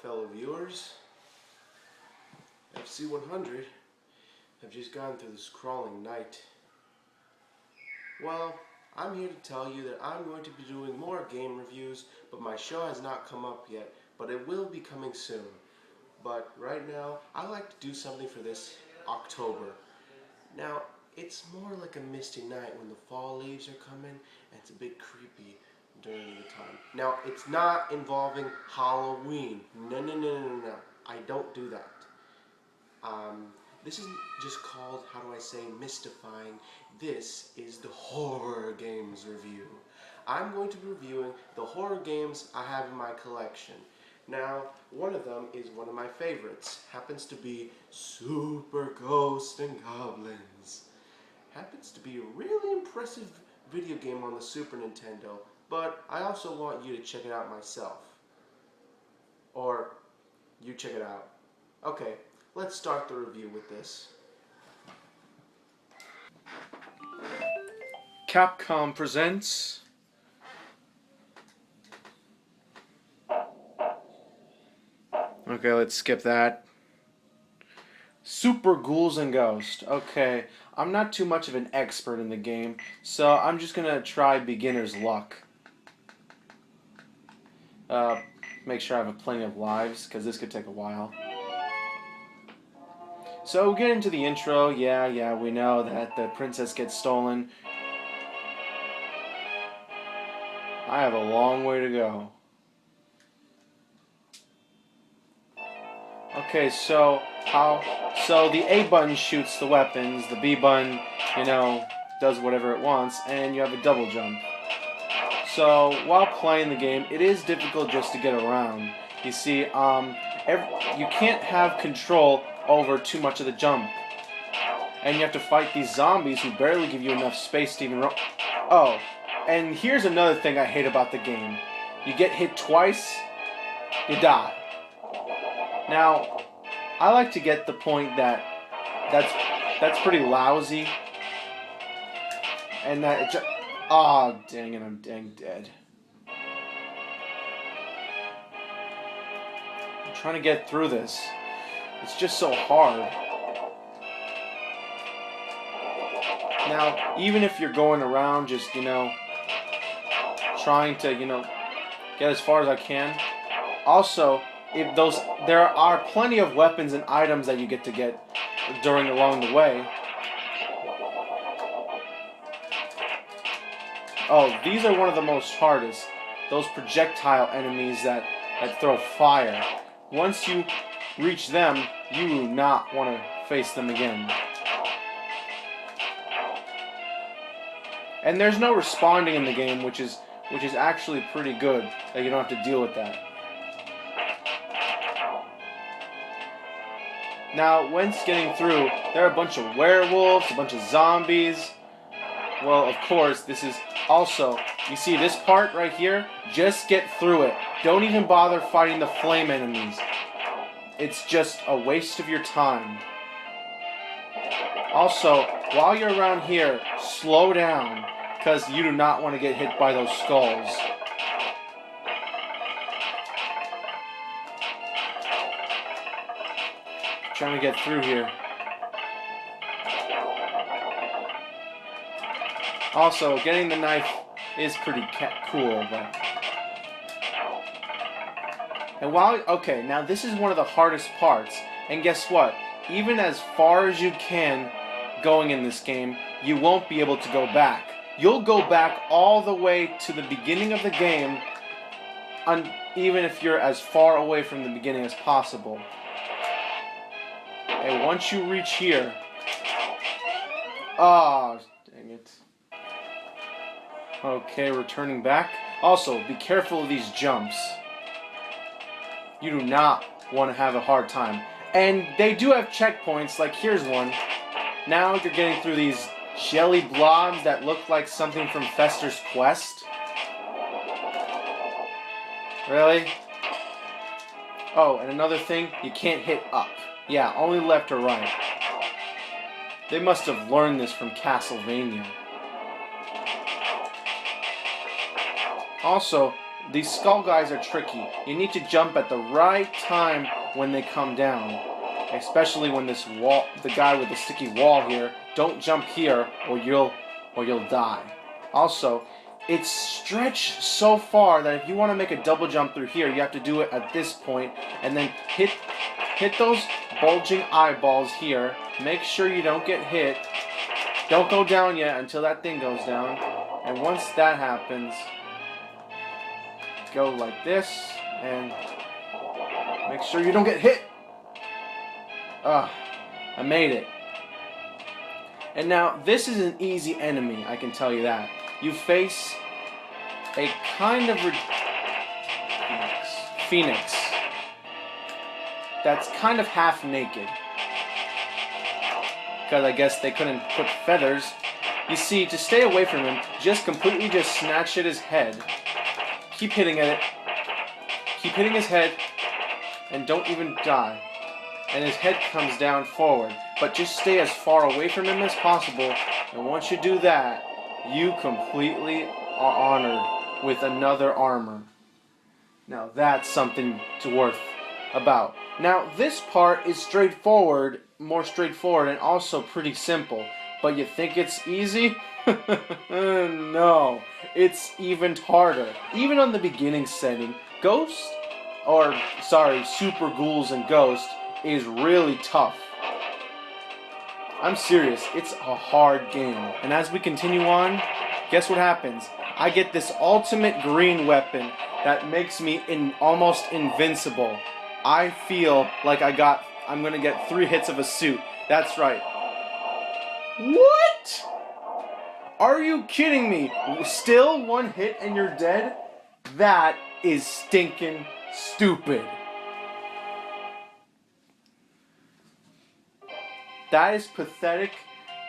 fellow viewers. FC100 have just gone through this crawling night. Well, I'm here to tell you that I'm going to be doing more game reviews, but my show has not come up yet, but it will be coming soon. But right now, I like to do something for this October. Now, it's more like a misty night when the fall leaves are coming, and it's a bit creepy during the time. Now, it's not involving Halloween. No. I don't do that. This is just called, how do I say, mystifying. This is the horror games review. I'm going to be reviewing the horror games I have in my collection. Now, one of them is one of my favorites. Happens to be Super Ghosts and Goblins. Happens to be a really impressive video game on the Super Nintendo, but I also want you to check it out myself. Or, you check it out. Okay, let's start the review with this. Capcom presents Okay, let's skip that. Super Ghouls and Ghosts. Okay, I'm not too much of an expert in the game, so I'm just gonna try beginner's luck. Make sure I have plenty of lives, because this could take a while. So we get into the intro. Yeah, we know that the princess gets stolen. I have a long way to go. Okay, so the A button shoots the weapons, the B button, does whatever it wants, and you have a double jump. So while playing the game, it is difficult just to get around. You see, you can't have control over too much of the jump, and you have to fight these zombies who barely give you enough space to even run. Oh, and here's another thing I hate about the game. You get hit twice, you die. Now, I like to get the point that that's pretty lousy, and that it just, dang it, I'm dang dead. I'm trying to get through this. It's just so hard. Now, even if you're going around just, trying to, get as far as I can, also, there are plenty of weapons and items that you get to get along the way. Oh, these are one of the most hardest. Those projectile enemies that throw fire. Once you reach them, you do not want to face them again. And there's no responding in the game, which is actually pretty good, that you don't have to deal with that. Now, once getting through, there are a bunch of werewolves, a bunch of zombies. Well, of course, this is also, you see this part right here? Just get through it. Don't even bother fighting the flame enemies. It's just a waste of your time. Also, while you're around here, slow down, because you do not want to get hit by those skulls. Trying to get through here. Also, getting the knife is pretty cool, but... And okay, now this is one of the hardest parts, and guess what? Even as far as you can going in this game, you won't be able to go back. You'll go back all the way to the beginning of the game, even if you're as far away from the beginning as possible. And once you reach here... dang it. Okay, returning back. Also, be careful of these jumps. You do not want to have a hard time. And they do have checkpoints, like here's one. Now you're getting through these jelly blobs that look like something from Fester's Quest. Really? Oh, and another thing, you can't hit up. Yeah, only left or right. They must have learned this from Castlevania. Also, these skull guys are tricky. You need to jump at the right time when they come down. Especially when this wall, the guy with the sticky wall here, don't jump here or you'll die. Also, it's stretched so far that if you want to make a double jump through here, you have to do it at this point and then hit those bulging eyeballs here. Make sure you don't get hit. Don't go down yet until that thing goes down. And once that happens, go like this and make sure you don't get hit. I made it. And now, this is an easy enemy, I can tell you that. You face a kind of phoenix that's kind of half naked. Because I guess they couldn't put feathers. You see, to stay away from him, just snatch at his head. Keep hitting at it. Keep hitting his head. And don't even die. And his head comes down forward. But just stay as far away from him as possible. And once you do that, you completely are honored with another armor. Now that's something to worth about. Now this part is straightforward, more straightforward, and also pretty simple. But you think it's easy? No, it's even harder. Even on the beginning setting, Super Ghouls and Ghost is really tough. I'm serious, it's a hard game. And as we continue on, guess what happens? I get this ultimate green weapon that makes me almost invincible. I feel like I'm gonna get 3 hits of a suit. That's right. What? Are you kidding me? Still 1 hit and you're dead? That is stinking stupid. That is pathetic,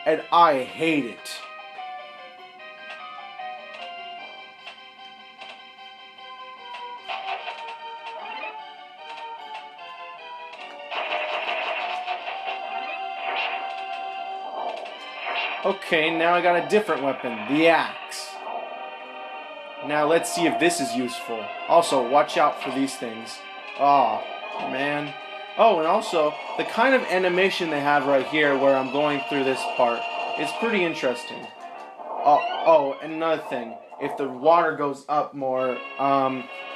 and I hate it. Okay, now I got a different weapon, the axe. Now let's see if this is useful. Also, watch out for these things. Oh, man. Oh, and also, the kind of animation they have right here where I'm going through this part is pretty interesting. Oh, and another thing. If the water goes up more,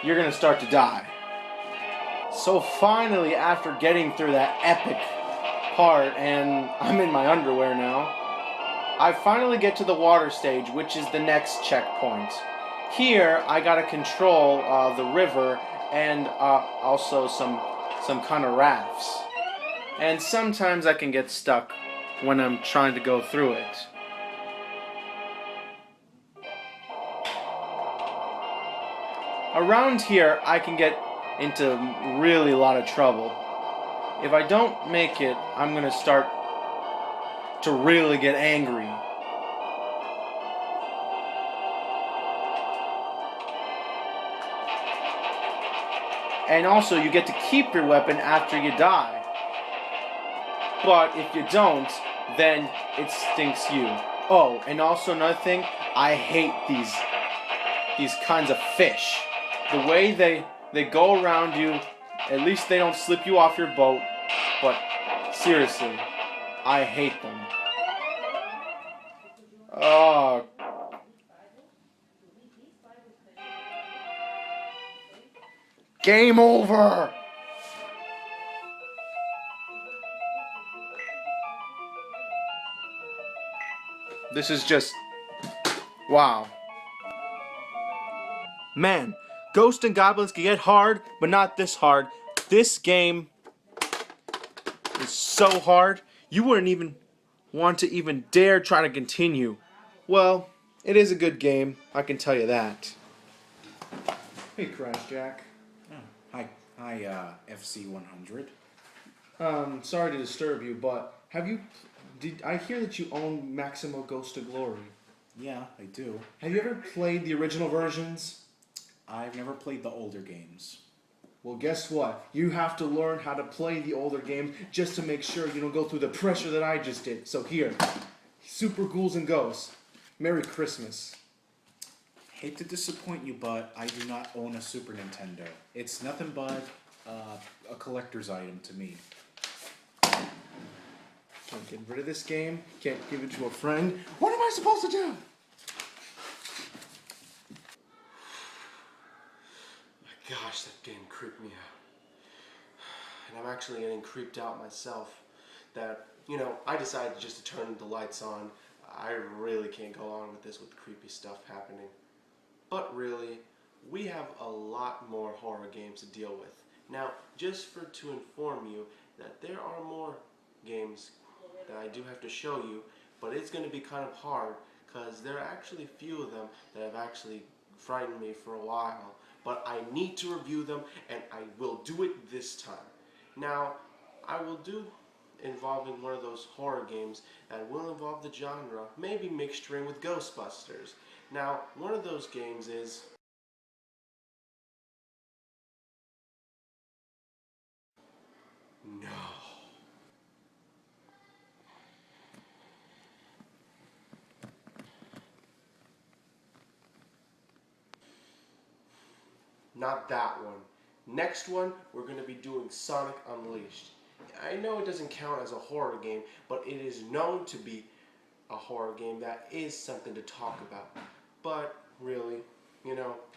you're gonna start to die. So finally, after getting through that epic part, and I'm in my underwear now, I finally get to the water stage, which is the next checkpoint. Here, I gotta control the river and also some kind of rafts. And sometimes I can get stuck when I'm trying to go through it. Around here, I can get into really a lot of trouble. If I don't make it, I'm gonna start to really get angry. And also, you get to keep your weapon after you die. But if you don't, then it stinks you. Oh, and also another thing, I hate these kinds of fish. The way they go around you, at least they don't slip you off your boat, but seriously, I hate them. Oh. Game over! This is just... wow. Man, Ghosts and Goblins can get hard, but not this hard. This game is so hard, you wouldn't even want to even dare try to continue. Well, it is a good game, I can tell you that. Hey, Crash Jack. Hi, FC100. Sorry to disturb you, but did I hear that you own Maximo Ghost of Glory? Yeah, I do. Have you ever played the original versions? I've never played the older games. Well, guess what? You have to learn how to play the older games just to make sure you don't go through the pressure that I just did. So here, Super Ghouls and Ghosts. Merry Christmas. Hate to disappoint you, but I do not own a Super Nintendo. It's nothing but a collector's item to me. Can't get rid of this game. Can't give it to a friend. What am I supposed to do? My gosh, that game creeped me out. And I'm actually getting creeped out myself. That, I decided just to turn the lights on. I really can't go on with this with creepy stuff happening. But really, we have a lot more horror games to deal with. Now, just to inform you that there are more games that I do have to show you, but it's going to be kind of hard because there are actually a few of them that have actually frightened me for a while. But I need to review them, and I will do it this time. Now, I will do involving one of those horror games that will involve the genre, maybe mixturing with Ghostbusters. Now, one of those games is No. Not that one. Next one, we're going to be doing Sonic Unleashed. I know it doesn't count as a horror game, but it is known to be a horror game that is something to talk about. But really,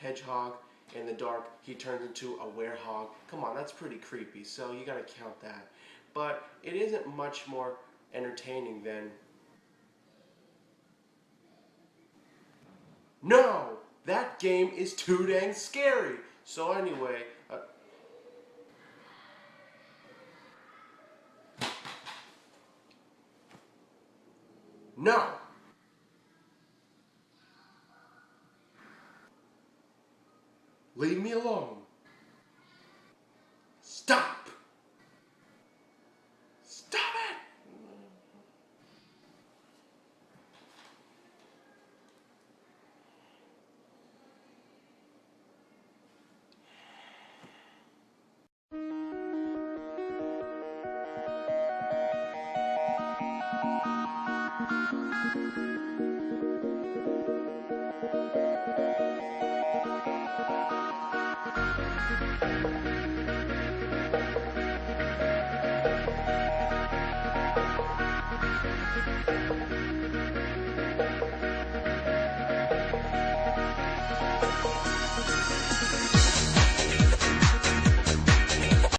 Hedgehog in the dark, he turns into a werehog. Come on, that's pretty creepy, so you gotta count that. But it isn't much more entertaining than... No! That game is too dang scary! So anyway... No! Leave me alone. Stop! Stop it!